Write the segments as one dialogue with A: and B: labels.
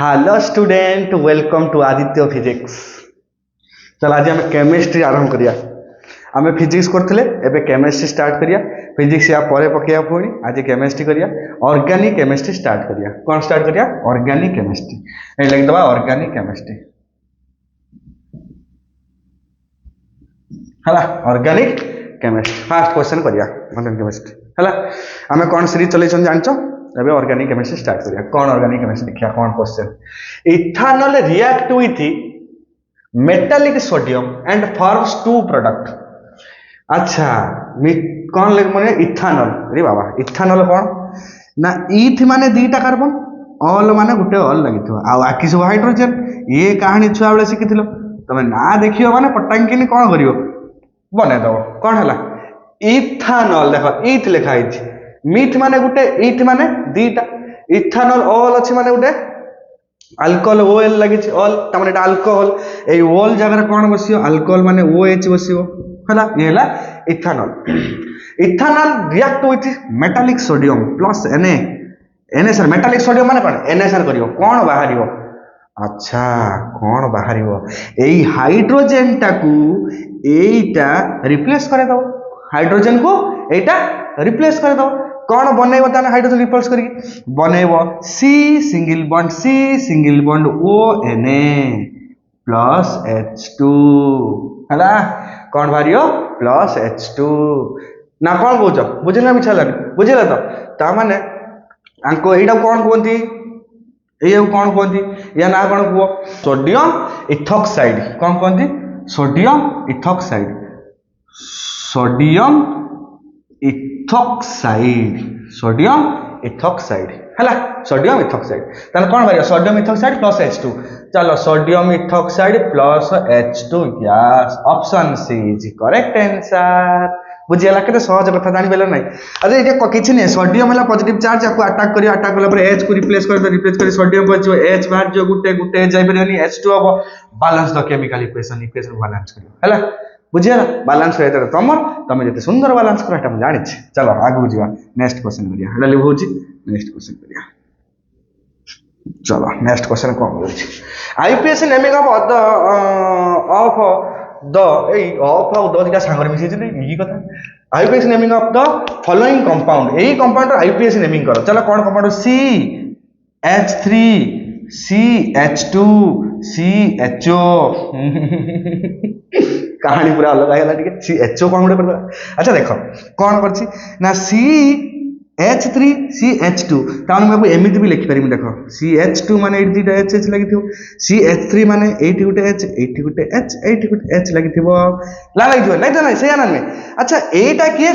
A: Hello student welcome to Aditya physics. चल आज आम केमिस्ट्री आरंभ करिया। आम फिजिक्स करथिले एबे केमिस्ट्री स्टार्ट करिया। फिजिक्स या परे पकेया पुणी आज केमिस्ट्री करिया। ऑर्गेनिक केमिस्ट्री स्टार्ट करिया। कौन स्टार्ट करिया? Organic chemistry. ए लिख दबा ऑर्गेनिक केमिस्ट्री। हला ऑर्गेनिक केमिस्ट्री फर्स्ट क्वेश्चन करिया। ऑर्गेनिक केमिस्ट्री हला आमे कौन सीरीज चलै छन जानचो? एबे ऑर्गेनिक केमिस्ट्री स्टार्ट करिया। कौन ऑर्गेनिक केमिस्ट्री देखिया कौन question. Ethanol react with metallic sodium and forms two product. अच्छा कौन लिख माने इथानॉल। रे बाबा इथानॉल कौन ना इथ माने दीटा कार्बन ऑल माने गुटे ऑल लागिथो आ बाकी सब हाइड्रोजन। ये कहानी छुआ बेले शिखिथिलो तमे ना देखियो माने पटांकिनी कौन करियो बने दो। कौन हला इथानॉल देखो इथ लिखा हिच मिथ माने गुटे इथ माने दीटा इथानॉल ऑल अछि माने गुटे अल्कोहल ओएल लागिछ ऑल तमने एटा अल्कोहल ए ओल जगह कौन बसियो अल्कोहल माने ओएच बसियो हला ये हला ethanol. Ethanol react with metallic sodium plus Na sir metallic sodium माने कौन Na सर करियो कौन बाहरियो। अच्छा कौन बाहरियो एई हाइड्रोजन टाकू एटा रिप्लेस करे दो हाइड्रोजन को एटा रिप्लेस करे दो। कौन बनैबो ताने हाइड्रोजन रिप्लेस करी बनैबो C single bond ONa plus H2 हला कौन बाहरियो प्लस H2 ना कौन बुझ बुझिला मिछा लाग बुझिला तो ता माने आंको एटा कौन कोंती ये कौन कहती या ना कौन कह सोडियम इथॉक्साइड कौन कहती सोडियम इथॉक्साइड हैला सोडियम इथॉक्साइड ताले कौन बारियो सोडियम इथॉक्साइड प्लस H2 चलो sodium ethoxide plus H2 gas option C is correct answer. बुझियाला केते सहज कथा जानि बेले नै अरे ये किछि नै सोडियम हला पॉजिटिव चार्ज को अटैक करियो अटैक कला पर H को रिप्लेस कर सोडियम पर जो H बाहर जो गुटे जाय परनी H2 हबो balance the chemical equation balance करियो हला बुझियाला बैलेंस करे त तमे जते सुंदर बैलेंस करटा हम जानि छी। चलो आगु जिवा नेक्स्ट क्वेश्चन करिया हला लिखौची नेक्स्ट क्वेश्चन करिया। चलो नेक्स्ट क्वेश्चन कोन होछि IUPAC naming of the of of the दिटा सांगर मिसे छै ई कथा IUPAC naming of the following compound एई कंपाउंड आईपीएस नेमिंग करो। चलो कौन कंपाउंड CH3 CH2 CHO कहानी पूरा अलग आइला ठीक है CHO कौन गुटे कर। अच्छा देखो कौन करछि ना CH3 CH2 तान मैं एमिति भी लिखि परिम देखो CH2 माने एठी दिटा H लागिथिबो CH3 माने एठी गुटे H एठी गुटे H एठी गुटे H लागिथिबो ला लागिथिबो नै त नै से आनन में। अच्छा एटा किए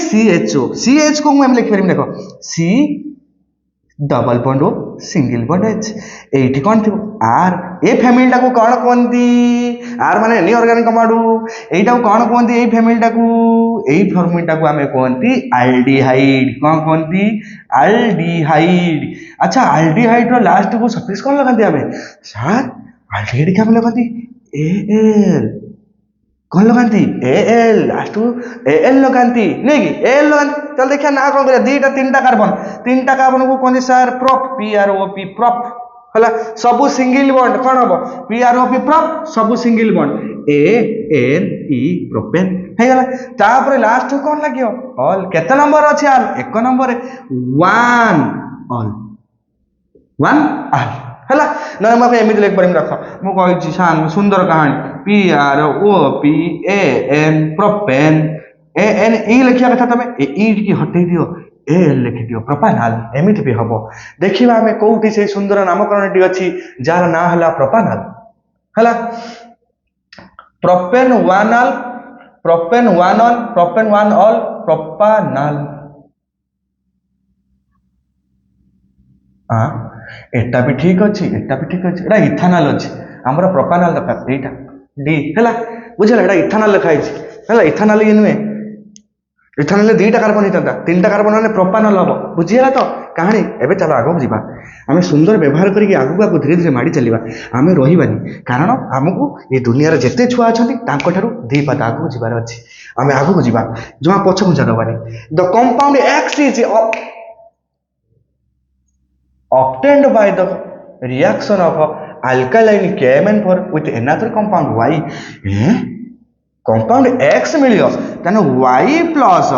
A: CH को मैं लिखि परिम देखो C double bond O single bond H एठी कोन थिबो R ए फैमिली टा को कोन कोनती R माने एनी ऑर्गेनिक कंपाउंड एटा को कोन कोनती ए फैमिली टा को एई फॉर्मूला को हमें कोनती एल्डिहाइड कोन कोनती एल्डिहाइड। अच्छा एल्डिहाइड रो लास्ट को सफिक्स कोन लगांती हमें सर एल्डिहाइड क्या लगांती Al कौन लगांती Al लास्ट Al लगांती नहीं कि Al लगांती। चल देखिए ना कौन करे दीटा तीनटा कार्बन को कौन सर प्रोप PROP प्रोप हला सबु सिंगल बॉन्ड कौन हबो PROP प्रोप सबु सिंगल बॉन्ड ANE प्रोपेन हे गला तापर लास्ट कौन लागियो ऑल केते नंबर अछि आल एक नंबर 1 ऑल हला न मैं एमिति लिख परम रख मु कहि छी सान सुंदर कहानी PROP AN प्रोपेन AN ई लिखिया कथा तमे ई की हटै दियो Al लिखि दियो प्रोपानॉल एमिति भी हबो। देखिबा हमें कोउठी से सुंदर नामकरणटी अछि जार ना हला प्रोपानॉल हला प्रोपेन 1 ऑल प्रोपेन 1 ऑल प्रोपानॉल एटा भी ठीक अछि एटा इथानॉल अछि हमर प्रोपानॉल दरकार एटा डी हला बुझला एटा इथानॉल लिखाइ छै हला इथानॉल इनमे इथानॉल दीटा कार्बन हितंता तीनटा कार्बन माने प्रोपानॉल हबो बुझियला तो कहानी। एबे चलो आगो जीवा आमे सुंदर व्यवहार करिके आगु धीरे धीरे माडी चलीबा आमे रहिबानी कारण हमकु ए दुनिया रे जते छुआ अछंती तांको ठारू दी पाद आगु जीवार अछि आमे आगु जीवा जमा पछ खुंजा दबानी। The compound X is obtained by the reaction of alkaline KMN4 with another compound Y. Compound X मिलियो ताने Y प्लस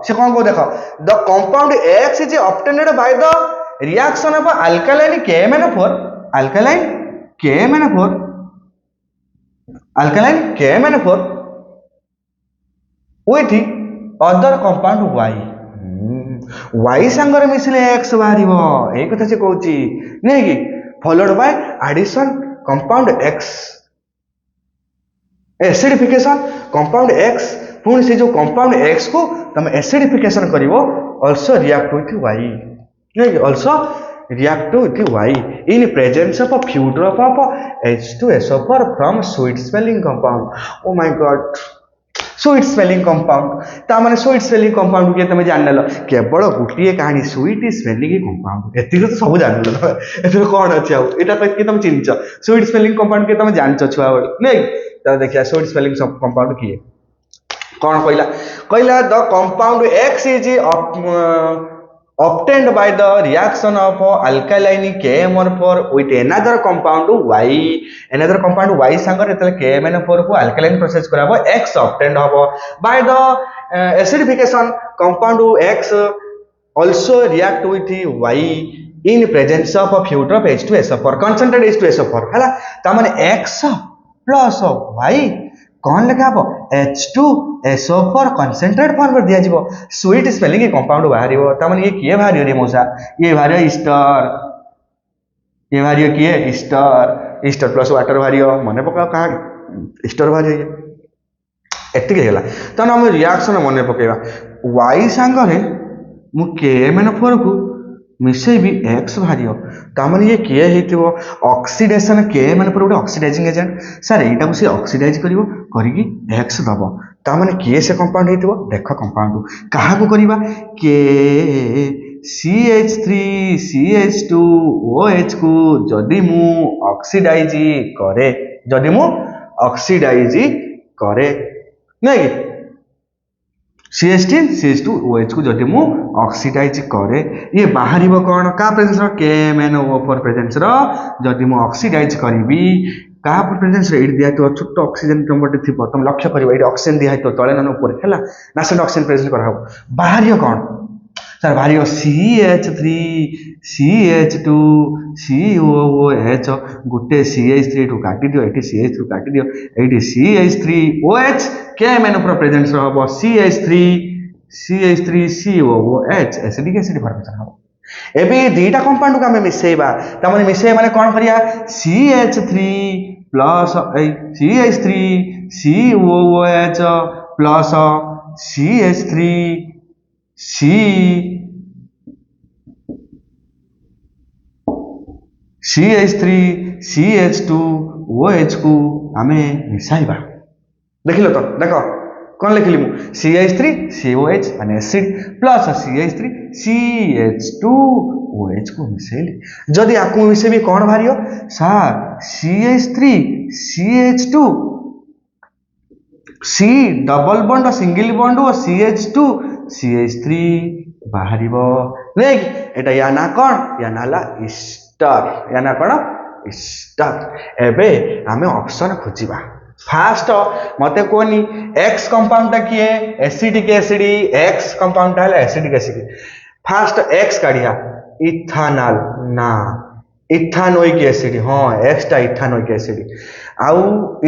A: से कौन को देखो the compound X is obtained by the reaction of alkaline KMN4 alkaline KMN4 with other compound Y. Y सांगरे मिसले X बाहरिबो ए कथा से कहूची नै कि followed by addition compound X acidification compound X पुणी से जो कंपाउंड X को तुम एसिडिफिकेशन करिवो आल्सो रिएक्ट विथ Y नहीं also react with Y in presence of a few drop of H2SO4 from sweet smelling compound. Oh my god, sweet smelling compound ता माने sweet smelling compound के तमे जान ल केवल गुटिए कहानी sweet smelling compound एति तो सब जान ल एतो कोन अछि आ एटा त के तमे चिन्च sweet smelling compound के तमे जानछ छुआ नहीं तो देखिए sweet smelling compound किए कौन कहला the compound X is obtained by the reaction of alkaline KMN4 with another compound Y संगर एतले KMN4 को alkaline process कराबो X obtained हबो by the acidification compound X also react with Y in presence of a few drop H2SO4 concentrated H2SO4 हला त माने X plus Y कौन लिखाबो H2SO4 concentrate form पर दिया जीवो स्वीट स्मेलिंग कंपाउंड बाहरिबो त माने ये किए बाहरियो रे मौसा ये बाहरियो ईस्टर प्लस वाटर बाहरियो मने पकाओ कहा ईस्टर बाहरियो एतिक हेला त हम रिएक्शन मने पकेबा Y संगरे मु KMN4 को मिसे भी X बाहरियो त माने ये किए हेतिबो ऑक्सीडेशन KMN4 गोटे ऑक्सीडाइजिंग एजेंट सर एटा को से ऑक्सीडाइज करिवो करिकी X दबो त माने किए से कंपाउंड हेतिबो देखो कंपाउंड कहा को करिबा के CH3CH2OH को जदी मु ऑक्सीडाइज करे नहीं CH2OH को जदी मु ऑक्सीडाइज करे ये बाहरिबो कोन का प्रेजेंस रो KMNO4 प्रेजेंस रो जदी मु ऑक्सीडाइज करबी का प्रेजेंस रे दिया तो छोट ऑक्सीजन नंबर थिबो तुम लक्ष्य करिवो एडी ऑक्सीजन दिया तो तळे न ऊपर हैला नासेंट ऑक्सीजन प्रेजेंट करा हो बाहरियो कोन sir बाहरियो CH3CH2COOH Gute CH3 to काटी दियो एटी CH2 काटी दियो एटी CH3OH KMN4 प्रेजेंस रो हो CH3COOH एसिडिक एसिड फॉर्मेशन हो एबे दीटा कंपाउंड को हमें मिसेबा त माने मिसे माने कोन करिया CH3 plus CH3COOH plus CH3CH2OH को हमें मिसाइबा देखिलो तो देखो कौन लिखली मु CH3COH माने एसिड प्लस CH3CH2OH को मिसेली जदि आकु मिसेबी कोन भारियो sir CH3CH2 C double bond single bond और CH2CH3 बाहरिबो नेक एटा या ना कोन या नाला ईस्टर या ना कोन ईस्टर एबे हमें ऑप्शन खोजिबा फास्ट मते कोनी X कंपाउंड ता किए एसिडिक एसिड X कंपाउंड ता है एसिडिक एसिड फास्ट X काढिया इथानल ना इथानोइक एसिड हां X ता इथानोइक एसिड आउ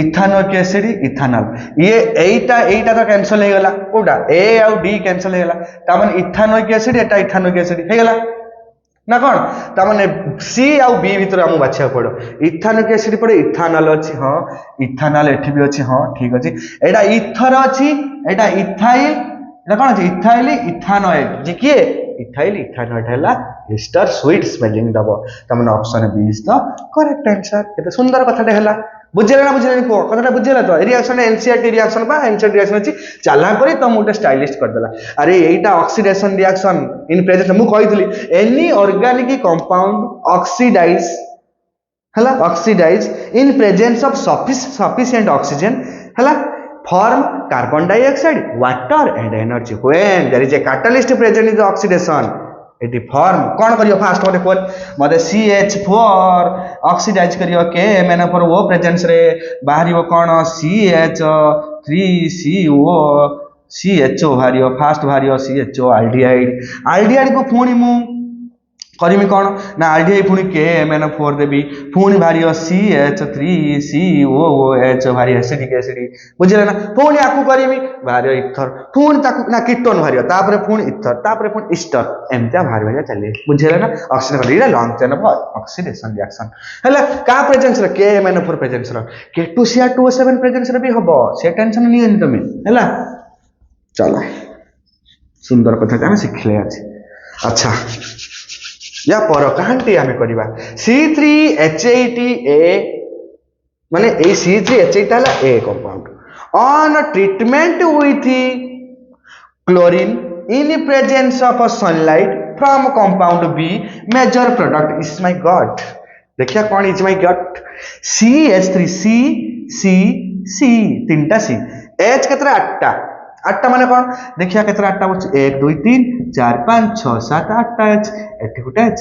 A: इथानोइक एसिड इथानल ये एटा तो कैंसिल हे गला कोडा A आउ D कैंसिल हे गला ता माने इथानोइक एसिड एटा इथानोइक एसिड हे गला ना कौन ता माने C आउ B भीतर हम बाछा पड़ो इथानोइक एसिड पड़े इथानल अछि हां इथानल एठी भी अछि हां ठीक अछि एटा इथर अछि एटा इथाइल एटा कोन अछि इथाइल इथानोइड जे के इथाइल इथानोइड हैला एस्टर स्वीट स्मेलिंग दबो त माने option B is the correct answer केते सुंदर कथाटे हैला बुझेला ना बुझेला को कथाटा बुझेला तो रिएक्शन एनसीईआरटी रिएक्शन बा एनसीईआरटी रिएक्शन अछि चाला करी त मुटे स्टाइलिश कर देला अरे एटा ऑक्सीडेशन रिएक्शन इन प्रेजेंस मु कहितली एनी ऑर्गेनिक कंपाउंड ऑक्सीडाइज हला oxidise in presence of sufficient oxygen हला form carbon dioxide water and energy when there is a catalyst present in the oxidation eighty form कौन करियो fast मते कोल मते CH4 oxidise करियो के मैंने पर वो प्रेजेंस रे बाहरियो कौन CH3CO CHO भारियो फास्ट भारियो CHO आल्डिहाइड को पुणी मु करमी कौन ना आल्डिहाइड पुणी KMnO4 देबी पुणी भारियो CH3COOH भारी एसिडिक बुझिले ना पुणी आकु करमी भारियो इथर पुणी ताकु ना कीटोन भारियो तापरे पुणी इथर तापरे पुणी ईस्टर एमता भारी चले बुझिले ना ऑक्सीजन कर long chain of oxidation reaction हैला का प्रेजेंस रे KMnO4 प्रेजेंस रे K2Cr2O7 प्रेजेंस रे भी हबो से टेंशन नहीं तमे हैला चलो सुंदर कथा का शिखले अछि अच्छा या पर कहांटी आमे करबा C3H8A माने ए C3H8 हला A compound on treatment with chlorine in presence of sunlight from compound B major product is my god देखिया कौन is my god CH3 C तीनटा C H केतरा 8टा 8टा माने कौन देखिया केतरा 8टा बच 1 2 3 4 5 6 7 8टा H एटिकुटाच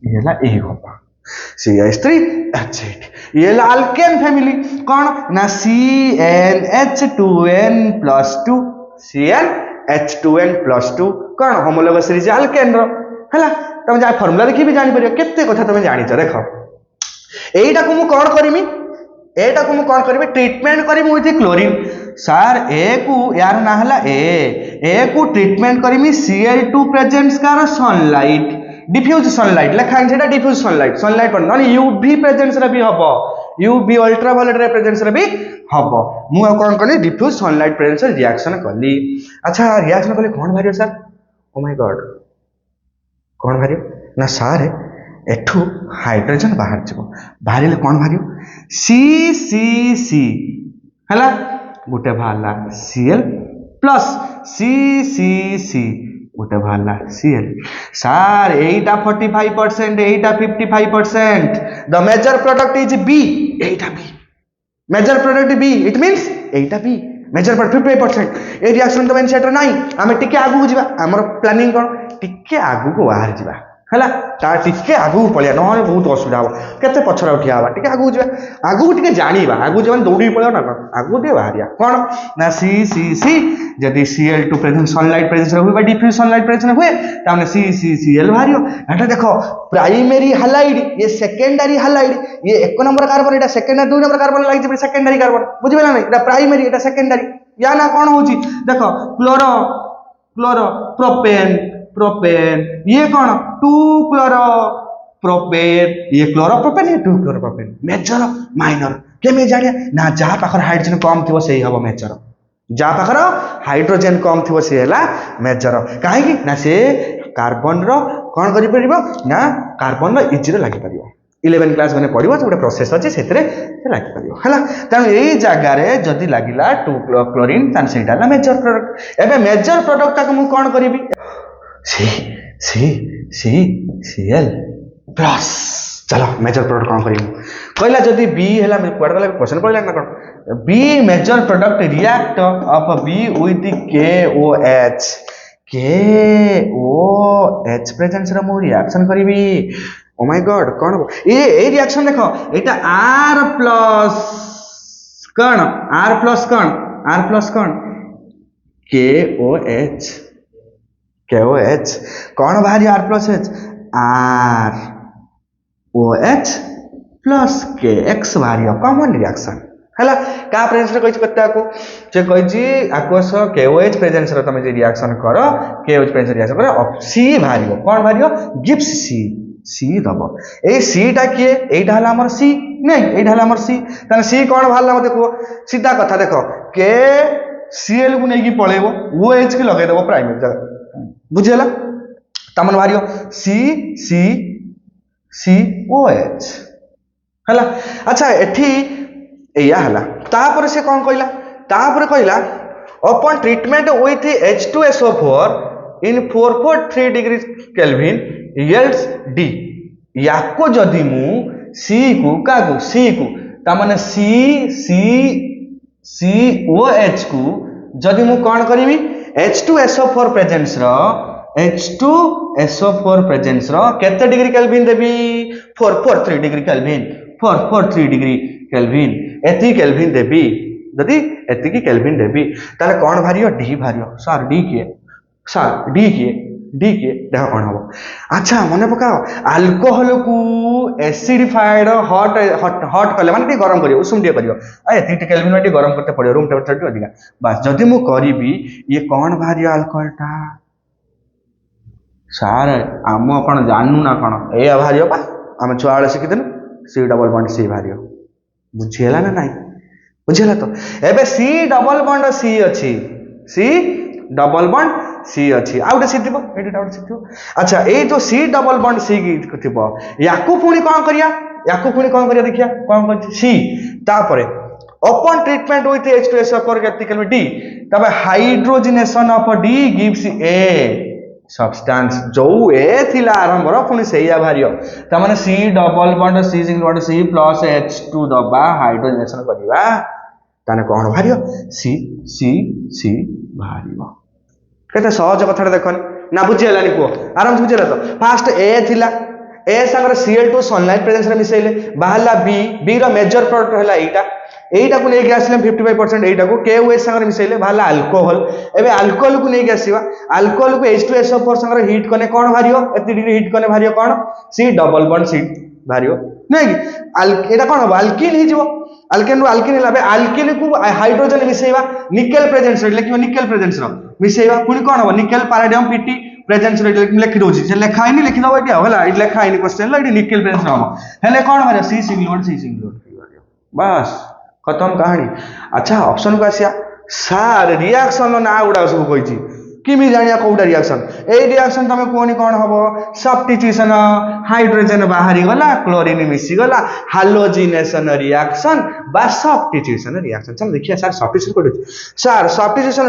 A: ये ला ए कंपाउंड CH3H8 ये ला अल्केन फैमिली कौन ना CnH2n+2 CnH2n+2 कौन होमोलोगस सीरीज अल्केन रो हला तुम जा फार्मूला देखि भी जानि परियो केते कथा तुम जानि छ देखो एटा को मु कोन करमी एटा को मु कोन करबे ट्रीटमेंट करबी विथ क्लोरीन सर ए को यार ना हला ए को ट्रीटमेंट करमी Cl2 प्रेजेंस कार सनलाइट डिफ्यूज सनलाइट लिखा है डिफ्यूज सनलाइट पर नॉन यूवी प्रेजेंस रे भी हबो यूवी अल्ट्रावायलेट रे प्रेजेंस रे भी हबो मु कोन करनी डिफ्यूज सनलाइट प्रेजेंस रे रिएक्शन करली अच्छा रिएक्शन करले कोन भारियो सर ओ माय गॉड कोन भारियो ना सर एठू हाइड्रोजन बाहर जबो बाहरिले कोन भारियो C हला गोटे भाला Cl प्लस C गोटे भाला Cl सर एटा 45% एटा 55% the major product is B एटा B major product B it means एटा B मेजर प्रोडक्ट 50% ए रिएक्शन तो मेन सेटर नाही हमें टिके आगु जिबा हमर प्लानिंग कोन टिके आगु को बाहर जिबा हला ता टिके आगु पळिया नहले बहुत असुविधा हो केते पछरा उठिया बा टिके आगु जिबा आगु टिके जानिबा आगु जवन दौड़ी पळियो ना आगु टे बाहरिया कोन ना C जदी Cl2 प्रेजेंस सनलाइट प्रेजेंस रे हुए डिफ्यूज सनलाइट प्रेजेंस हुए ताने CCCl भारियो एटा देखो प्राइमरी हैलाइड ये सेकेंडरी हैलाइड ये 1 नंबर कार्बन एटा सेकेंडरी 2 नंबर कार्बन लागि जे सेकेंडरी कार्बन बुझिबेला नै एटा प्राइमरी एटा सेकेंडरी या ना कोन होची देखो क्लोरो प्रोपेन ये कौन 2 क्लोरो प्रोपेन ये क्लोरो प्रोपेन ये 2 क्लोरो प्रोपेन मेजर माइनर केमे जानिया ना जा पाखर हाइड्रोजन कम थिबो सेही हबो मेजर जा पाखर हाइड्रोजन कम थिबो से हला मेजर काहे कि ना से कार्बन रो कोन करि परिबो ना कार्बन रो इजी रे लागि परिबो 11 क्लास माने पढिबो गोटे प्रोसेस अछि सेतरे से लागि परिबो हला त एई जागा रे जदी लागिला 2 क्लोरीन तन सेटा ना मेजर प्रोडक्ट एबे मेजर प्रोडक्ट का मु कोन करिबी Cl प्लस चलो मेजर प्रोडक्ट कौन करी कहला जदि B हैला क्वाड गला क्वेश्चन पड़ला ना कोन B major product react of B with KOH presence रे मु रिएक्शन करिवि ओ माय गॉड कोन ए रिएक्शन देखो एटा R प्लस कोन KOH कौन बाहरी R plus H ROH plus KX बाहरी कॉमन रिएक्शन हैला का प्रेजेंस रे कहि कत्ता को जे कहि जी आकोस KOH प्रेजेंस रे तमे जे रिएक्शन करो KOH प्रेजेंस रिएक्शन करो C बाहरी कौन बाहरी गिव्स C दबो ए C टा के एटा हला हमर C नहीं एटा हला हमर C तने C कौन बाहरला मते को सीधा कथा देखो के Cl को नै की पळेबो OH के लगे देबो प्राइमरी जगह बुझेला तमन भारियो COH हला अच्छा एठी एया हला तापर से कोन कहला upon treatment with H2SO4 in 443 degree kelvin yields D याको जदी मु C को ता माने COH को जदि मु कौन करी H2SO4 प्रेजेंस रो H2SO4 प्रेजेंस रो केते डिग्री केल्विन देबी 443 डिग्री केल्विन 443 डिग्री केल्विन एति केल्विन देबी जदि एति की केल्विन देबी ताले कौन भारियो डी भारियो सर डी किए देख कौन हम अच्छा मन पकाओ अल्कोहल को एसिडिफाइड हट कले माने गरम करियो उषुम टे करियो एति केल्विन में गरम करते पड़ियो रूम टेम्परेचर अधिका बस जदि मु करिबी ये कौन भारियो अल्कोहल टा सार आम कौन जानू ना कौन ए भारियो पा आम छुआ बेले शिखिदेनु सी डबल बॉन्ड सी भारियो बुझीला ना नहीं बुझीला तो एबे सी डबल बॉन्ड सी अच्छी सी डबल बॉन्ड सी अच्छी आ गोटे सी थी अच्छा ये जो सी डबल बॉन्ड सी थी याकू पुणी कौन करिया देखिया कौन कर सी तापर open treatment with H2SO4 capital D तबे hydrogenation of D gives a substance जो ए थिला आरंभ रो पुणी सेया भारियो त माने C double bond C single bond C plus H2 दबा हाइड्रोजनेशन करबा ताने कौन भारियो सी भारियो केते सहज कथा देखन ना बुझिलानी को आराम से बुझिला तो फास्ट ए थिला ए संगर Cl2 सनलाइट प्रेजेंस रे मिसेले बाहला बी रो मेजर प्रोडक्ट हला एटा को लेके आसले 55% एटा को KOH संगर मिसेले बाहला अल्कोहल एबे अल्कोहल को लेके आसीबा अल्कोहल को H2SO4 संगर हीट कने कोन भारियो एति डिग्री हीट कने भारियो कोन सी डबल बॉन्ड सी भारियो नै कि एटा कोन अल्किन हि जिवो अल्केन रो अल्किन लाबे अल्किन को हाइड्रोजन मिसेबा निकेल प्रेजेंस रे लेकिन निकेल प्रेजेंस रो मिसेबा पुनी कोन हो निकेल पैराडियम पीटी प्रेजेंस रे लिखि दोछि जे लेखा आइनी लिखि दबो एटा होला इ लेखा आइनी क्वेश्चन ला इ निकेल प्रेजेंस रो हेले कोन मारे सी सिंगल बॉन्ड बस खत्म कहानी अच्छा ऑप्शन को आसिया सार रिएक्शन ना उडा सब कहिछि किमि जानिया कोडा रिएक्शन ए रिएक्शन तमे कोनी कोन हबो सब्स्टिट्यूशन हाइड्रोजन बाहरी गला क्लोरीन मिसी गला हालोजिनेशन रिएक्शन बा सब्स्टिट्यूशन रिएक्शन चल देखिए सर सब्स्टिट्यूशन कोड सर सब्स्टिट्यूशन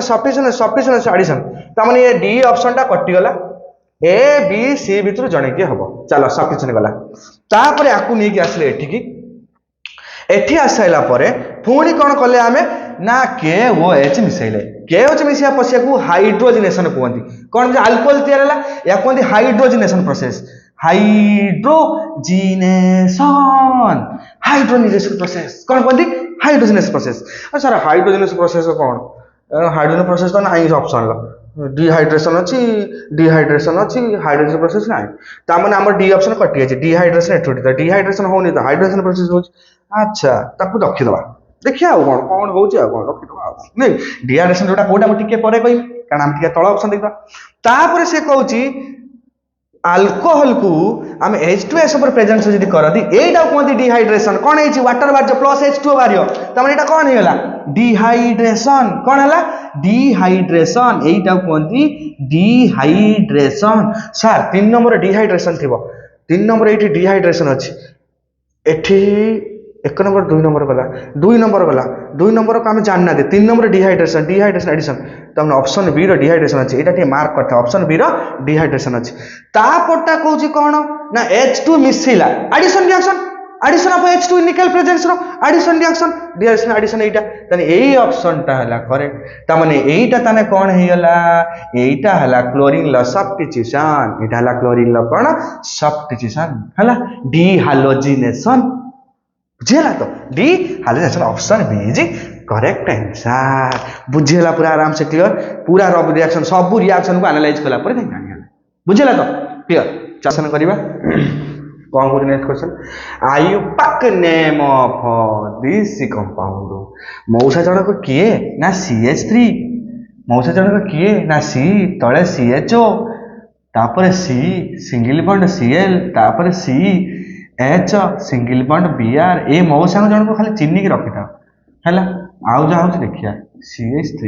A: एडिशन त माने ये डी ऑप्शन टा कटि गला ए बी सी भितर जणे के हबो चलो सब्स्टिट्यूशन गला तापर आकु नै कि आसले एठी की एठी आसाइला परे पुणी कोन कले आमे ना KOH मिसैले KOH मिसिया पछिया को हाइड्रोजनेशन कहंती कोन जे अल्कोहल तयार हला या कहंती हाइड्रोजनेशन प्रोसेस हाइड्रोजनेशन प्रोसेस कोन कहंती hydrogenation process sir hydrogenation process कोन हाइड्रोजन प्रोसेस तो नाही ऑप्शन ला डिहाइड्रेशन अछि हाइड्रोजन प्रोसेस नाही ता माने हमर डी ऑप्शन कटि अछि डिहाइड्रेशन एठोडी डिहाइड्रेशन होनी तो हाइड्रोजन प्रोसेस हो अच्छा ताकू रखि दबा देखिया कौन होउची आ कौन रखि दबा नै डिहाइड्रेशन जोटा कोटा म टिके परे कहि कारण हम टिके तळ ऑप्शन देखबा तापर से कहउची अल्कोहल को हम H2SO4 प्रेजेंस जदी करदी एटा कोंती डिहाइड्रेशन कोन हेची वाटर बार प्लस H2 बारियो त माने एटा कोन हेला डिहाइड्रेशन कोन हला डिहाइड्रेशन एटा कोंती डिहाइड्रेशन सर 3 नंबर डिहाइड्रेशन थिबो 3 नंबर एठी डिहाइड्रेशन अछि एठी 1 नंबर 2 नंबर गला 2 नंबर को हम जानना दे 3 नंबर डिहाइड्रेशन एडिशन त हम ऑप्शन बी रो डिहाइड्रेशन अछि एटा टे मार्क करता ऑप्शन बी रो डिहाइड्रेशन अछि तापटा कहूची कोन ना H2 मिसिला एडिशन ऑफ H2 निकल प्रेजेंस रो एडिशन रिएक्शन एडिशन एटा तने एई ऑप्शन ता हला करेक्ट त माने एटा तने कोन हेयला एटा हला क्लोरीन ल सब्स्टिट्यूशन एटा हला क्लोरीन ल कोन सब्स्टिट्यूशन हला डिहालोजिनेशन बुझेला तो dehalogenation option B is correct answer बुझेला पूरा आराम से क्लियर पूरा रब रिएक्शन सब रिएक्शन को एनालाइज कला पर जानि हला बुझेला तो क्लियर चासन करिबा कौन को next question IUPAC name of this compound मौसा जनक किए ना CH3 मौसा जनक किए ना C तळे CHO तापर C सिंगल बॉन्ड Cl तापर C H single bond Br ए मौसा जनक खाली चिन्नी के रखिता हैला आउ जा हो देखिया CH3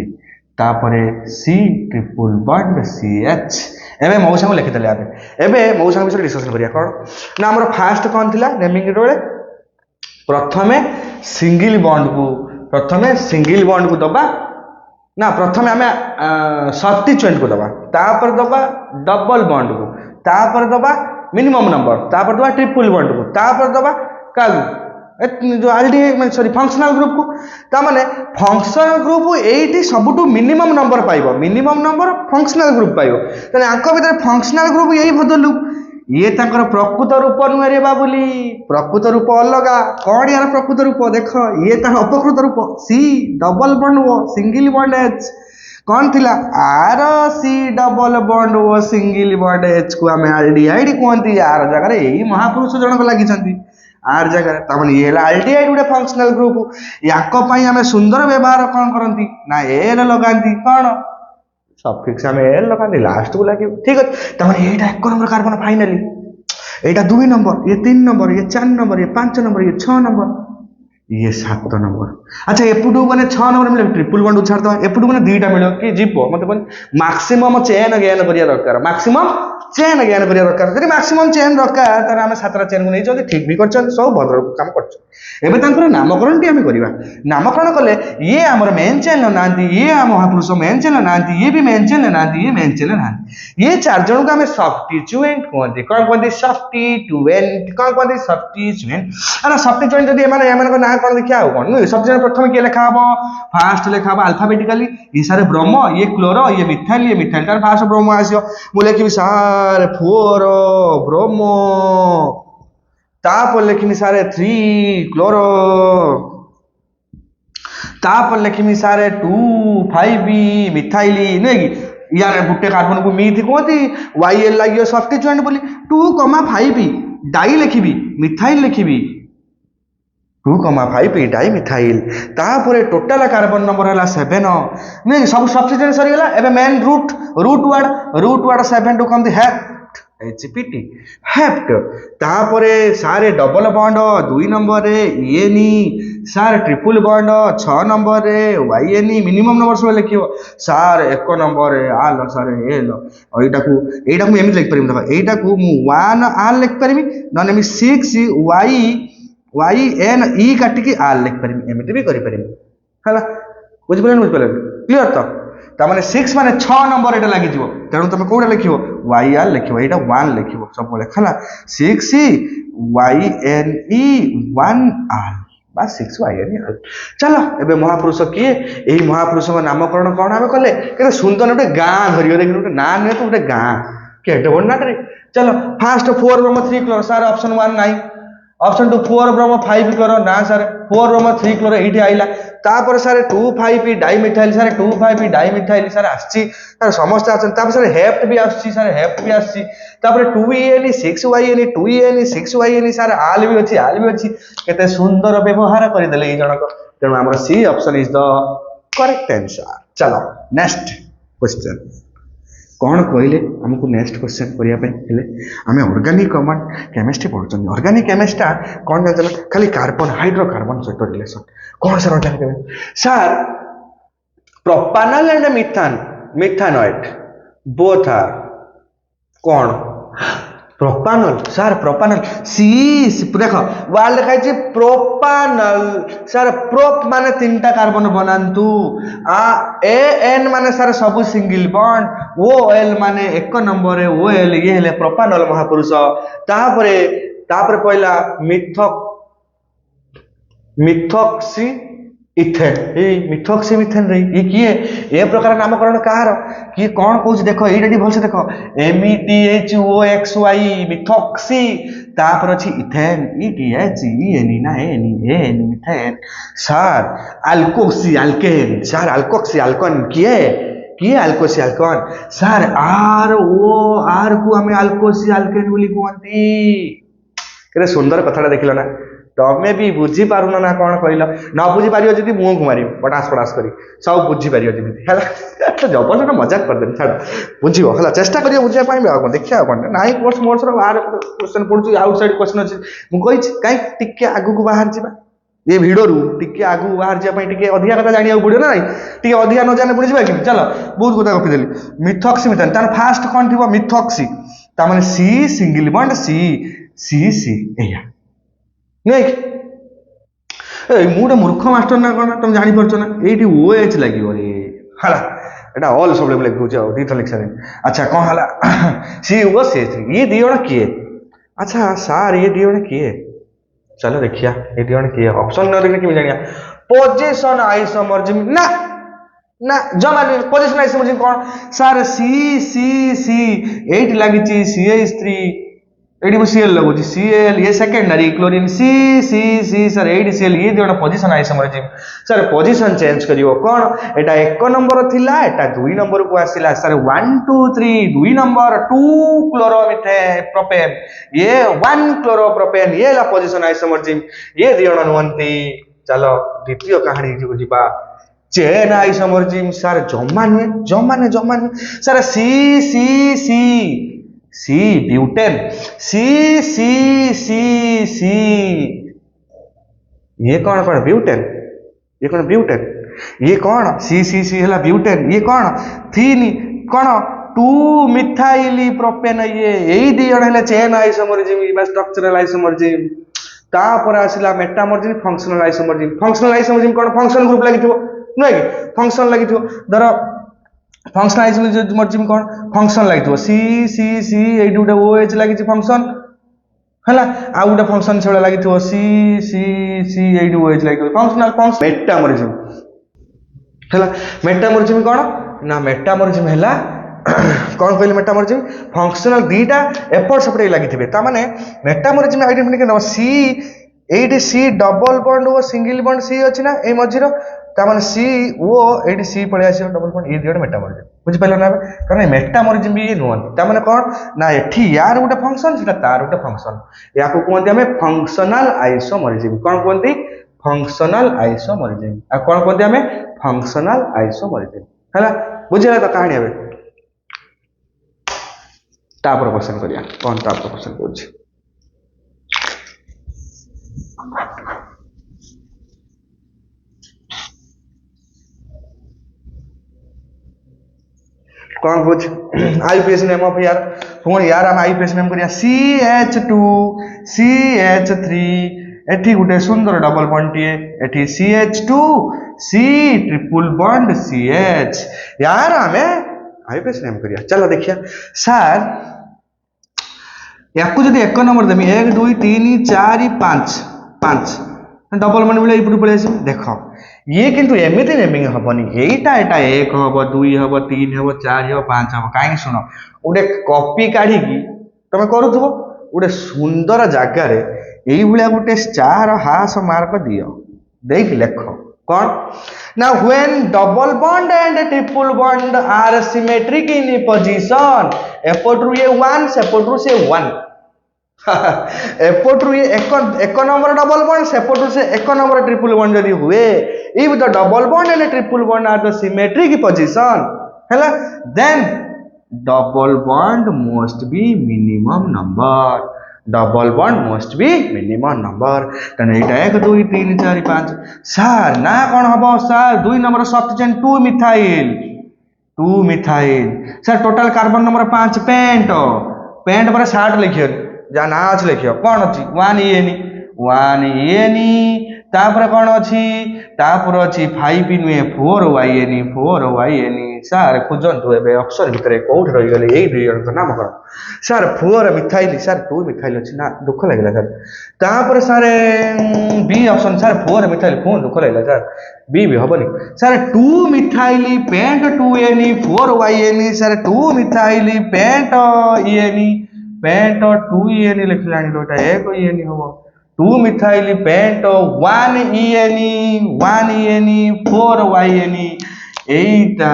A: तापरे C ट्रिपल बॉन्ड CH एबे मौसा को लिखि देले एबे मौसा विषय डिस्कशन करिया कोन ना हमर फास्ट कोन थिला नेमिंग रे प्रथमे सिंगल बॉन्ड को दबा ना प्रथमे हमें सब्स्टिट्यूएंट को दबा तापर दबा डबल बॉन्ड को तापर दबा मिनिमम नंबर तापर दबा ट्रिपल बॉन्ड को तापर दबा का जो आल्डिहाइड सॉरी फंक्शनल ग्रुप को ता माने फंक्शनल ग्रुप एठी सबटू मिनिमम नंबर पाइबो मिनिमम नंबर फंक्शनल ग्रुप पाइबो तने आंको भीतर फंक्शनल ग्रुप यही बदलू ये तांकर प्रकृत रूप नुहे रे बाबुली प्रकृत रूप अलगा कौन यार प्रकृत रूप देख ये तार अपकृत रूप C double bond O single bond H कौन थिला R C double bond O single bond H को आम आल्डिहाइड कहती आर जगह यही महापुरुष जनक लगी आर जगह तमें ये आल्डिहाइड गोटे फंक्शनल ग्रुप याकपाई आम सुंदर व्यवहार कौन करती ना एल लगाती कौन सफिक्स आम एल लगाती लास्ट को लगे ठीक अच्छे तमें ये 1 नंबर कार्बन फाइनाली यहाँ 2 नंबर ये 3 नंबर ये 4 नंबर ये 5 नंबर ये 6 नंबर ये 7 नंबर अच्छा एपटू मैंने 6 नंबर मिले ट्रिपल बॉन्ड छाड़ एपटू मैंने 2टा मिले कि जीव मतलब मैक्सिमम चेन ज्ञान करिया दरकार मैक्सिमम चेन ज्ञान करिया दरकार जदि मैक्सिमम चेन दरकार तारे आमे 7टा चेन को नहीं ठीक भी करछन सब भद्र काम करछन एबे तांकर नामकरण टी आमे करिवा नामकरण कले ये हमर मेन चेन नांती ये हम महापुरुष मेन चेन नांती ये भी मेन चेन नांती ये मेन चेन नांती ये 4 जन को आमे सब्स्टिट्यूएंट कहते कोन कहते सब्स्टिट्यूएंट कोन कहते सब्स्टिट्यूएंट अरे सब्स्टिट्यूएंट जदि एमाने एमाने को ना कोन देखिया हो कोन सब्स्टिट्यूएंट प्रथम के लिखा हबो फास्ट लिखा हबो अल्फाबेटिकली ई सारे ब्रोमो ये क्लोरो ये मिथाइल तार फास्ट ब्रोमो आसियो मु लिखिबी सार 4 ब्रोमो तापर लिखिमी सारे 3 क्लोरो तापर लिखिमी सारे 2 5 मिथाइल नहीं यार गुटे कार्बन को मीथि कहती YL लगे सब्स्टिट्यूएंट बोली 2,5 डाई लिखिबी मिथाइल लिखिबी 2,5 डाई मिथाइल तापर टोटल कार्बन नंबर है 7 नहीं सब सब्स्टिट्यूएंट सरीगला एबे main root word 7 to come the HPT hept तापरे सारे डबल बॉन्ड 2 नंबर रे ENE सारे ट्रिपल बॉन्ड 6 नंबर रे YNE मिनिमम नंबर सब लिखियो सार 1 नंबर रे आल सारे एल एटा को एम लिख परिम देखो एटा को मु 1 आल लिख परिमी नने मी 6 YNE काटी के आल लिख परिमी एमिति भी करि परिमी हला बुझ पले क्लियर तो तामाने 6 माने 6 नंबर एटा लागि जिवो तेणु तुम कोडा लिखिबो YR लिखिबो एटा 1 लिखिबो सब लेखला 6 YNE 1R बा 6 YNE चलो एबे महापुरुष किए एही महापुरुष नामकरण कोन आमे कले केते सुंदर गोटे गां धरियो रे गोटे ना ने तो गोटे गां केटे बड नाटरे चलो फास्ट 4 ब्रोमो 3 क्लोरो सार ऑप्शन 1 नाही ऑप्शन 2 4 ब्रोमो 5 क्लोरो ना सर 4 ब्रोमो 3 क्लोरो एठी आइला तापर sir 2,5 dimethyl sir 2,5 dimethyl sir आछि सर समस्त आछन तापर सर हेप्ट भी आछि तापर 2ENE 6YNE 2ENE 6YNE sir आल भी अछि केते सुंदर व्यवहार करि देले ई जनक तेनु हमर C option is the correct answer चलो नेक्स्ट क्वेश्चन कौन कहले आमको नेक्स्ट क्वेश्चन करने आम ऑर्गेनिक केमिस्ट्री पढ़ुं ऑर्गेनिक केमिस्ट्री कौन जान खाली कार्बन हाइड्रोकार्बन सहित रिलेशन कौन sir organic chemistry sir propanal and मिथानॉइड बोथ आर कौन प्रोपानल सर प्रोपानल सी देख वाल लिखाई प्रोपानल सर प्रोप माने 3टा कार्बन बनातु एन माने सर सब सिंगल बॉन्ड OL माने 1 नंबर OL ये हेले प्रोपानल महापुरुष तापरे पहला मिथॉक्सी इथेन मिथॉक्सी मिथेन रे ये किए ए प्रकार नामकरण कहार कि कौन कहूँ देख ये भल से देख METHOXY मिथॉक्सी तापर अछि इथेन ETHENE ना एन methane sir alkoxy alkane sir alkoxy alkane किए अल्कोक्सी अल्कोन सर आर को हमें अल्कोक्सी अल्केन बोली कहती केते सुंदर कथाटा देखिल ना तमें भी बुझी पारुन ना कौन कहल न बुझी पार जी मुँह को मार पटास कर सब बुझी पार जमी जबरदस्त मजाक करदेवी छाड़ बुझे है चेष्टा करिए बुझे देखिए कौन ना कोर्स मोर्स बाहर क्वेश्चन पढ़ुची आउटसाइड क्वेश्चन अच्छी मुझे कहीं टिके आगू बाहर जा ये भिड़ रू टिके आगू बाहर जाए अधिका कथा जाना पड़ो ना टी अधिका न जाने पड़े कि चलो बहुत कथा गपीदेली मिथॉक्सी मिथेन तार फास्ट कौन थी मिथॉक्सी तार सी सिंगल बॉन्ड सी एया नहीं मुझे मूर्ख मास्टर ना कौन तुम जापर ना ये OH लगे है एटा ऑल सब लिख दूचे दीथ लिख सारे अच्छा कौन है सी ये 2 जण किए अच्छा सार ये 2 जण किए चलो देखिया ये जन किए ऑप्शन न देखने कि जानिया पोजीशन आइसोमरिज्म ना ना जमा पोजीशन आइसोमरिज्म कौन सर सी सी सी 8 लगी CH3 एडी सीएल लगुची सीएल ये सेकेंडरी क्लोरीन सी सी सी सर 8 सीएल ये जोड़ा position isomerism sir position change करियो कोन एटा 1 नंबर थिला एटा 2 नंबर को आसिला सर 1 2 3 2 नंबर 2 क्लोरोप्रोपेन ये 1 क्लोरोप्रोपेन ये ला पोजीशन आइसोमरिज्म ये दियोण नुवंती चलो द्वितीय कहानी जो जिबा चेन आइसोमरिज्म सर जमा सर सी सी सी सी ब्यूटेन सी सी सी सी ये कौन ब्यूटेन ये कौन ब्यूटेन ये कौन सी सी सी है ब्यूटेन ये कौन थीन कौन 2 मिथाइल प्रोपेन ये यही दी जण है चेन आइसोमरिज्म स्ट्रक्चरल आइसोमरिज्म तापर आसिला मेटामरिज्म फंक्शनल आइसोमरिज्म कौन फंक्शनल ग्रुप लगी नुहे कि फंक्शन लगी धर फंक्शनल आइसोमरिज्म कौन फंक्शन लगी सी सी सी एट गोटे OH लगी फंक्शन है आ गोटे फंक्शन से लगी सी सी सी एट OH लगी फंक्शनल फंक्शन मेटामरिज्म है मेटामरिज्म कौन ना मेटामरिज्म है कौन कहले मेटामरिज्म फंक्शनल दीटा एपट सेपट लगी ताने मेटामरिज्म आइडेंटिफिकेशन सी 8 सी डबल बॉन्ड और सिंगल बॉन्ड सी अच्छी ना ए मझीर ताने सी वो 8 सी पड़े आस डबल बॉन्ड ये दियोटे मेटामरिज्म बुझिपार ना कारण मेटामरिज्म भी नुहति ताने कौन ना एठी यार गोटे फंक्शन से तार गोटे फंक्शन या कहते आम फंक्शनल आइसोमरिज्म कौन कहते फंक्शनल आइसोमरिज्म आ कौन कहते आम फंक्शनल आइसोमरिज्म है बुझे तो कहानी ए तापर क्वेश्चन करिया कौन तापर क्वेश्चन करूँ कौन पूछ आईपीएस नेम ऑफ यार पुणी यार हम आईपीएस नेम करिया CH2 CH3 एठी गुटे सुंदर डबल बॉन्ड टीए एठी CH2 C triple bond CH यार हमें आईपीएस नेम करिया चलो देखिया सर याकू जदि 1 नंबर देमी 1 2 3 4 5 डबल बॉन्ड मिले इपटू पळे आसी देखो ये किंतु एमिति नेमिंग हबनी एटा 1 हबो 2 हबो 3 हबो 4 हबो 5 हबो काहे सुनो उडे कॉपी काढी की तमे करूथबो उडे सुंदर जागा रे एई भलिया गुटे स्टार हास मार्क दियो देख लेखो कौन now when double bond and triple bond are symmetric in position एपटरू ये 1 सेपटरू से 1 एपटरू ये एक नंबर डबल बॉन्ड सेपटरू से 1 नंबर ट्रिपल बॉन्ड जदी हुए if the double bond and triple bond are the symmetric position हैला then double bond must be minimum number double bond must be minimum number तने एटा 1 2 3 4 5 sir ना कौन हबो sir 2 number substituent 2 methyl sir total carbon number 5 pent पर 60 लिखियो जा ना अछि लिखियो कोन अछि 1 ENE तापर कौन अच्छी तापर अच्छी 5 नुहे 4 YNE सर खोजतु ए अक्षर भितर कौट रही गले यही दुई जन नाम कौन सर 4 मिथाइल सर 2 मिथाइल अच्छी ना दुख लगे सर तापर sir B option sir 4 methyl कौन दुख लगे सर बी भी हबनी sir 2 methyl pent 2NE 4 YNE sir 2 methyl pent pent 2NE लिखलानी लोटा 1 ENE हबो 2 मिथाइल पेंट 1 ENE 4 YNE एटा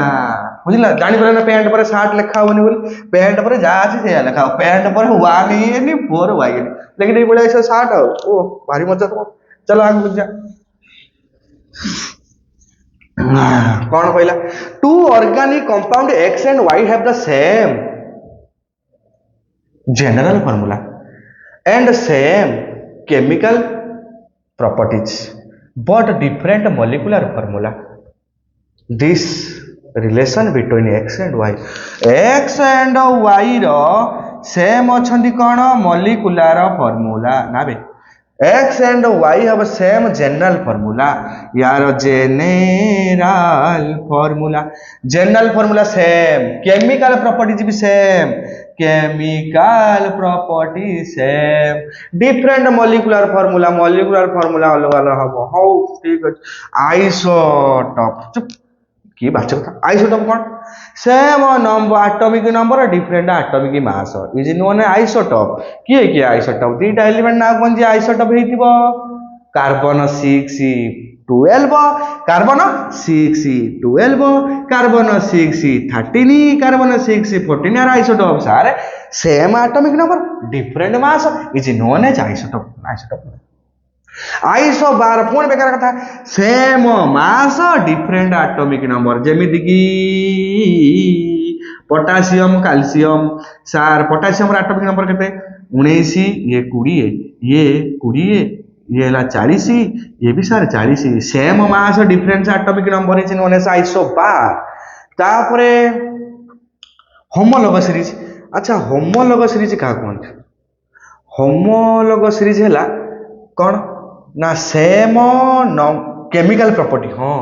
A: बुझला जानि परना पेंट पर 60 लिखा होनी बोली पेंट पर जा अछि से लिखा पेंट पर 1 ENE 4 YNE लेकिन ये बोले 160 ओ भारी मजा तो चलो आगे बुझ जा कौन कहला 2 organic compound X and Y have the same general formula and same chemical properties but different molecular formula this relation between X and Y रो सेम अछंती कोन मोलिकुलर फार्मूला ना बे X and Y have same general formula. यार general formula, general formula same, chemical properties भी same, chemical property same, different molecular formula अलग अलग हबो हौ ठीक अछि आइसोटोप चुप की बात करता आइसोटोप कौन same number atomic number different atomic mass is known isotope किए आइसोटोप दीटा एलिमेंट ना कोन जे आइसोटोप हेतिबो carbon 6 12 carbon 6 12 carbon 6 13 carbon 6 14 are isotope सारे same atomic number different mass is known as isotope isobar पुणी बेकार कथा same mass different atomic number जेमिति की पोटासियम कैल्शियम सार पोटासियम एटॉमिक नंबर केते 19 ये 20 ये ला 40 ये भी सार 40 same mass different atomic number is known as isobar तापरे होमोलोगस सीरीज अच्छा होमोलोगस सीरीज का कहते होमोलोगस सीरीज हैला कौन ना सेम केमिकल प्रॉपर्टी हाँ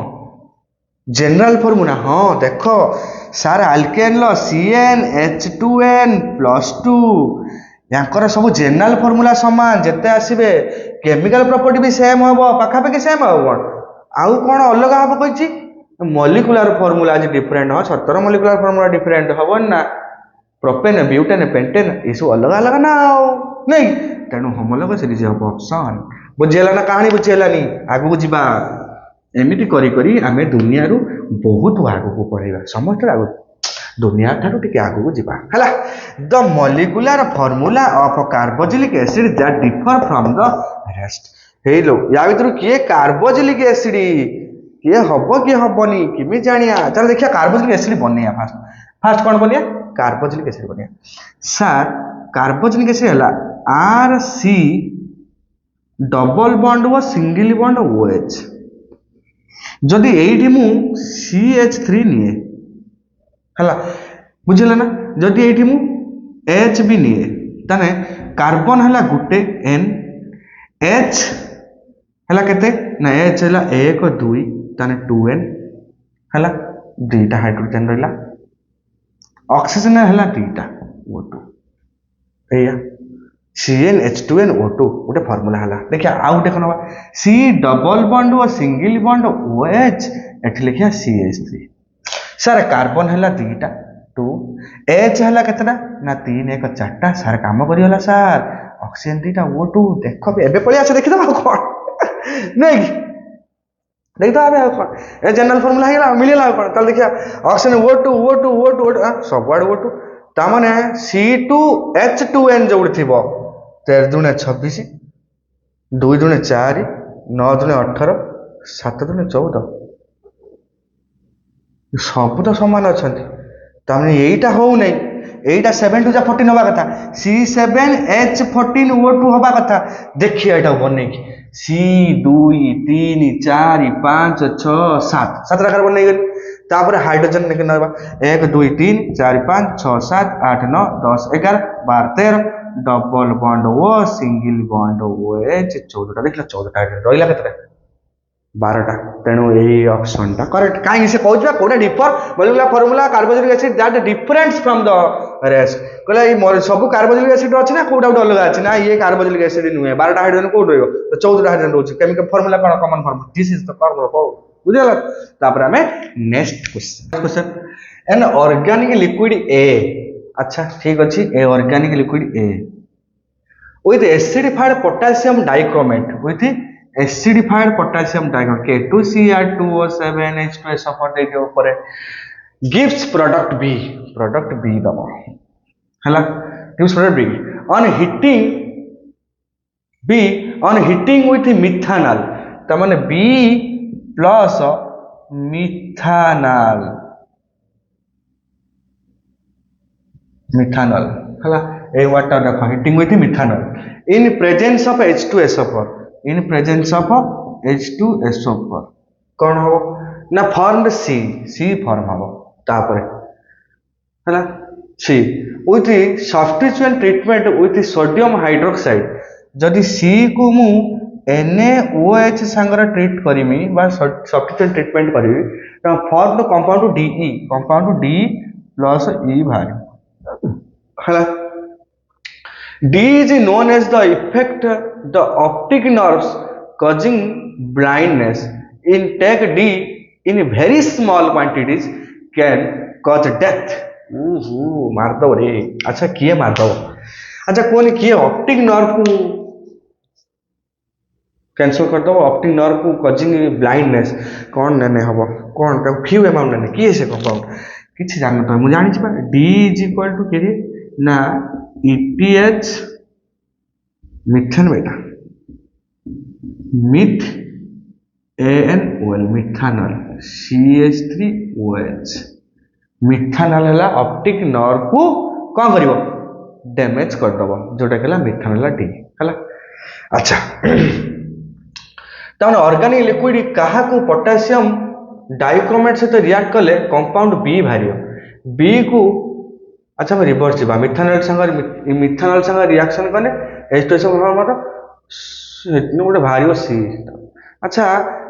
A: जनरल फॉर्मूला हाँ देखो सार अल्केन लो CnH2n+2 यांकर सब जनरल फॉर्मूला समान जेते आसीबे केमिकल प्रॉपर्टी भी सेम होबो पाखापाखि सेम होबो आउ कोन अलग हबो कहिची मॉलिक्यूलर फॉर्मूला जे डिफरेंट हो 17 मॉलिक्यूलर फॉर्मूला डिफरेंट होबो ना प्रोपेन ब्यूटेन पेंटेन ये अलग अलग ना नहीं तेणु होमोलोगस सीरीज हम ऑप्शन बुझेला ना कहानी बुझेलानी आगु जीवा एमिति करी करी आमे दुनिया रु बहुत आगु को पढेबा समस्त आगु दुनिया ठारू टिके आगु को जीवा हला the molecular formula of carboxylic acid that differ from the rest hello या भीतर किए कार्बोक्सिलिक एसिड किए हबो कि हबोनी किमि जानिया चल देखिया कार्बोक्सिलिक एसिड बनिया फास्ट कोन बनिया कार्बोक्सिलिक एसिड बनिया सर कार्बोक्सिलिक एसिड हला RC डबल बॉन्ड व सिंगल बॉन्ड OH जदि एठी मु CH3 निए हला बुझिला ना जदि एठी मु H भी निए तने कार्बन हला गुटे N H हला केते ना H हला 1 2 तने 2N हला दुईटा हाइड्रोजन रहला ऑक्सीजन हला दुईटा O2 एया CnH2nO2 गोटे फॉर्मूला हला देखिया आउ गोटे कोन C डबल बॉन्ड और सिंगल बॉन्ड OH एठी लिखिया CH3 सर कार्बन हला दुईटा 2 H हला केतटा ना 3 1 4टा सर काम करी होला सर ऑक्सीजन दुईटा O2 देखो एबे पळि आछे देखि दबा कोन नहीं देख दो आबे कोन ए जनरल फार्मूला हेला मिलेला कोन तल देखिया ऑक्सीजन O2 सबवाड O2 ता माने C2H2n जोड़ थिबो 13 दूने 26 2 दूने 4 9 दूने 18 7 दूने 14 सब तो समान अछंती तामने एटा हो नै एटा 7 टू जा 14 होबा कथा C7H14O2 होबा कथा देखिए एटा बनै की C2 3 4 5 6 7 7 रा कार्बन नै गेल तापर हाइड्रोजन लेके नबा 1 2 3 4 5 6 7 8 9 10 11 12 13 double bond O single bond OH 14टा देखला 14टा रहिला केतरा 12टा तेणु यही ऑप्शन टा करेक्ट काई से कहउछा कोडा differ molecular formula carboxylic acid that difference from the rest कहला ई सब कार्बोक्सिलिक एसिड अछि ना कोडा अलग अछि ना ये कार्बोक्सिलिक एसिड नुहे 12टा हाइड्रोजन कोड रहयो तो 14टा हाइड्रोजन रहउछ केमिकल फार्मूला कोन common formula this is the formula बुझला तापर हमें next question an organic liquid A अच्छा ठीक अछि a organic liquid A with acidified potassium dichromate with acidified potassium dichromate K2Cr2O7H2SO4 देके ऊपर गिव्स प्रोडक्ट B दबो हला gives product B on heating with methanol त माने B प्लस मिथानल हला ए वाटर देखो heating with methanol in presence of H2SO4 कौन हो ना फॉर्म्ड C फॉर्म हो तापर हला C with substituent treatment with sodium hydroxide जदि सी को मु NaOH सांगर ट्रीट करिमी बा सब्स्टिट्यूएंट ट्रीटमेंट करी तो form the compound DE compound D plus E बाहर हला D is known as the effect the optic nerves causing blindness. In take D in very small quantities can cause death. मार दो रे अच्छा किए मार दो अच्छा कौन किए ऑप्टिक नर्व को कैंसल कर दो ऑप्टिक नर्व को कॉजिंग ब्लाइंडनेस कौन नेने हबो कौन त फ्यू अमाउंट नेने किए से कंपाउंड किछि जान तो मु जानि छी D is equal to के ना ETH मिथेन बेटा myth ANOL methanol CH3OH methanol है ऑप्टिक नर्व को कौन करिवो डैमेज कर दबो जोटा केला मिथानल D हला अच्छा ताने ऑर्गेनिक लिक्विड काहा को पोटेशियम डाइक्रोमेट से रिएक्ट कले कंपाउंड B भारियो B को अच्छा मैं रिवर्स जीवा मिथानल संग रिएक्शन कने H2SO मतलब गोटे भारियो C अच्छा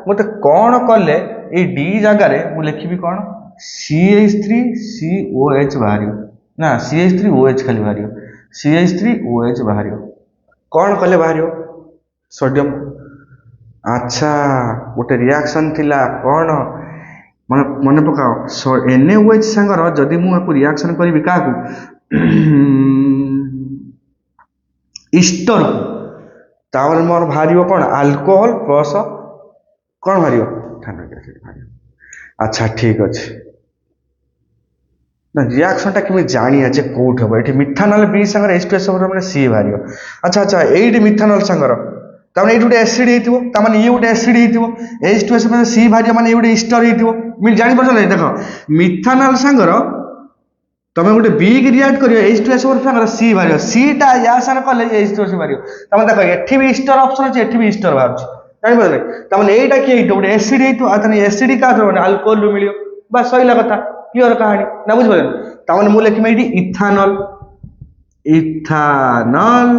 A: मते कौन कले ए D जगह रे मु लिखिबी कौन CH3COH बाहरियो ना CH3OH खाली बाहरियो CH3OH बाहरियो कौन कले बाहरियो सोडियम अच्छा गोटे रिएक्शन थिला कौन मन पकाओ NaOH संगर जदि मु आपको रिएक्शन करी का ईस्टर को तावर मोर भारियो कौन अल्कोहल प्लस कौन भारियो इथानोइक एसिड भारियो अच्छा ठीक अछि ना रिएक्शन टा कि जानी अच्छे कोठ हबो एठी मिथानल B संगर H2SO माने C भारियो अच्छा अच्छा एडी मिथानल संगर तामाने एडी एसिड हेतिबो तामाने ये गोटे एसिड हेतिबो H2SO माने C भारियो माने एडी ईस्टर हेतिबो मिल जानि परछ नै देखो मिथानल संगर तमे गोटे B की रिएक्ट करियो H2SO संगर C भारियो C टा या सन कले H2SO भारियो तमे देखो एठी भी ईस्टर ऑप्शन अछि एठी भी ईस्टर भारछ जानि परछ नै तामाने एटा कि हेतिबो गोटे एसिड हेतिबो आ तने एसिड का माने अल्कोहल मिलियो बस सहीला कथा क्लियर कहानी ना बुझ पारे तामाने मु लिखिमे एठी इथानल इथानल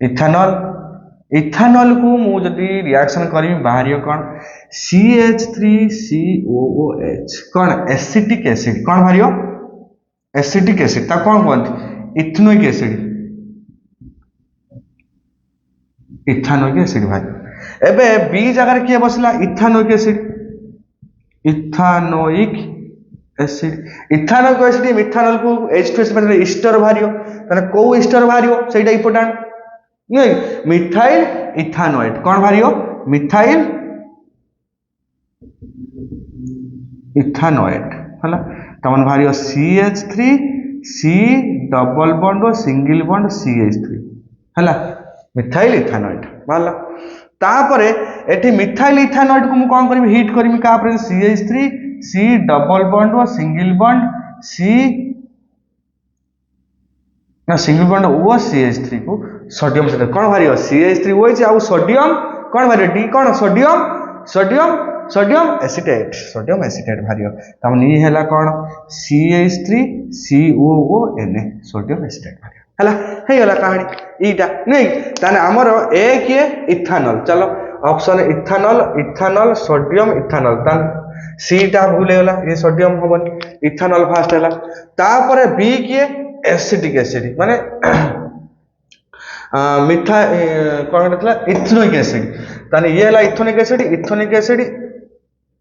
A: इथानल इथानल को मु जदि रिएक्शन करी बाहरियो कौन CH3COOH कौन एसिटिक एसिड कौन बाहरियो एसिटिक एसिड ता कौन कहते इथेनोइक एसिड इथानोइक एसिड भाई एबे बी जगह किए बसला ethanoic acid ethanoic acid methanol को H2SO ईस्टर बाहरियो तने को ईस्टर बाहरियो सेटा इंपोर्टेंट नहीं मिथाइल इथानोएट कौन भारियो मिथाइल इथानोएट हला तमन भारियो CH3 C डबल बॉन्ड और सिंगल बॉन्ड CH3 हला मिथाइल इथानोएट भाला तापरे एठी मिथाइल इथानोएट को मु कोन करबी हीट करबी का पर CH3 C डबल बॉन्ड और सिंगल बॉन्ड C ना सिंगल बॉन्ड ओ CH3 को सोडियम से कौन भारियो CH3OH आउ सोडियम कौन भारियो D कौन सोडियम सोडियम सोडियम एसिटेट भारियो तमन ई हैला कौन CH3COONA सोडियम एसिटेट भारियो हैला हे गला कहानी ईटा नहीं ताने हमर ए के इथानल चलो option ethanol ethanol sodium ethanol तान सी टा भूल होला ये सोडियम होबन इथानल फास्ट हैला तापर बी के एसिटिक एसिड माने मिथा कौन कहला इथेनोइक एसिड ताने ये हला इथेनोइक एसिड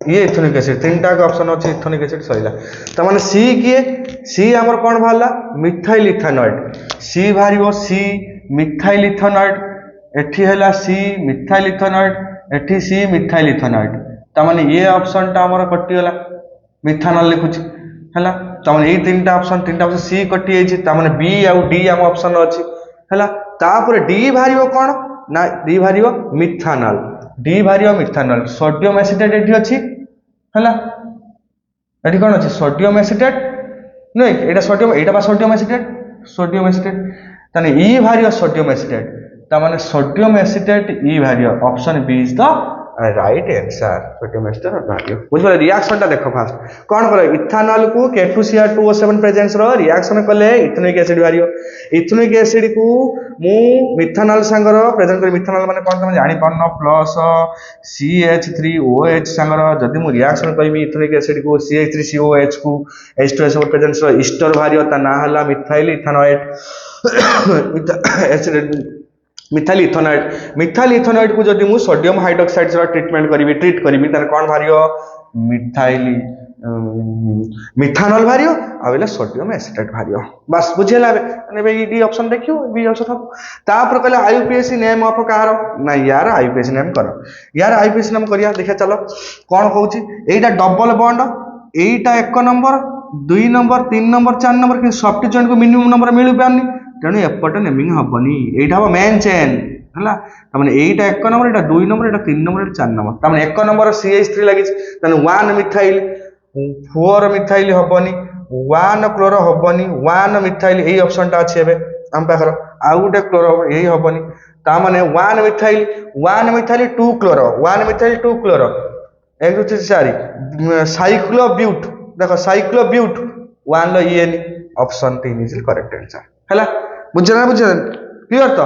A: ये इथेनोइक एसिड तीनटा का ऑप्शन अछि इथेनोइक एसिड सहिला त माने सी के सी हमर कोन भाला मिथाइल इथानोएट सी भारियो सी मिथाइल इथानोएट एठी हला सी मिथाइल इथानोएट एठी सी मिथाइल इथानोएट त माने ये ऑप्शन टा हमर कटि गला मिथानल लिखुछि हला त माने ए तीनटा ऑप्शन सी कटि जाइछि त माने बी आ डी हम ऑप्शन अछि हला तापर डी भारियो कोन ना डी भारियो मिथानल डी भारियो मिथानल सोडियम एसिटेट एठी अछि हला एठी कोन अछि सोडियम एसिटेट नै एटा बा सोडियम एसिटेट तने ई भारियो सोडियम एसिटेट त माने सोडियम एसिटेट ई भारियो option B is the right answer sodium ester भारियो बुझले रिएक्शन टा देखो फास्ट कौन करे इथानॉल को K2Cr2O7 प्रेजेंस रो रिएक्शन कले इथेनोइक एसिड भारियो इथेनोइक एसिड को मु मिथानॉल संगर प्रेजेंट कर मिथानॉल माने कोन तुम जानि पारनो प्लस CH3OH संगर जदि मु रिएक्शन करबी इथेनोइक एसिड को CH3COH को H2SO प्रेजेंस रो एस्टर भारियो ता ना हला methyl ethanoid acid methyl ethanoid को जदि मु सोडियम हाइड्रोक्साइड रो ट्रीटमेंट करी ट्रीट करी तार कोन भारियो मिथानॉल भारियो आवेला सोडियम एसिटेट भारियो बस बुझेला ने बे डी ऑप्शन देखियो बी ऑप्शन हम तापर कहले आईयूपीएसी नेम ऑफ कार ना यार आईयूपीएसी नेम करो यार आईयूपीएसी नेम करिया देखा चलो कोन कहूची एटा डबल बॉन्ड एटा 1 नंबर 2 नंबर 3 नंबर 4 नंबर कि सॉफ्ट जॉइंट को मिनिमम नंबर मिलु पानी तेणु एपटे नेमिंग हबनी एटा हम मेन चेन हला तमने एटा 1 नंबर एटा 2 नंबर एटा 3 नंबर एटा 4 नंबर तमने 1 नंबर CH3 लागि तने 1 मिथाइल 4 मिथाइल हबनी 1 क्लोरो हबनी 1 मिथाइल एही ऑप्शन टा अछि एबे हम पाखर आ गुटे क्लोरो एही हबनी ता माने 1 मिथाइल 2 क्लोरो 1 मिथाइल 2 क्लोरो 1 2 3 4 साइक्लोब्यूट देखो साइक्लोब्यूट 1 लो EN option 3 is correct answer हला बुझना क्लियर तो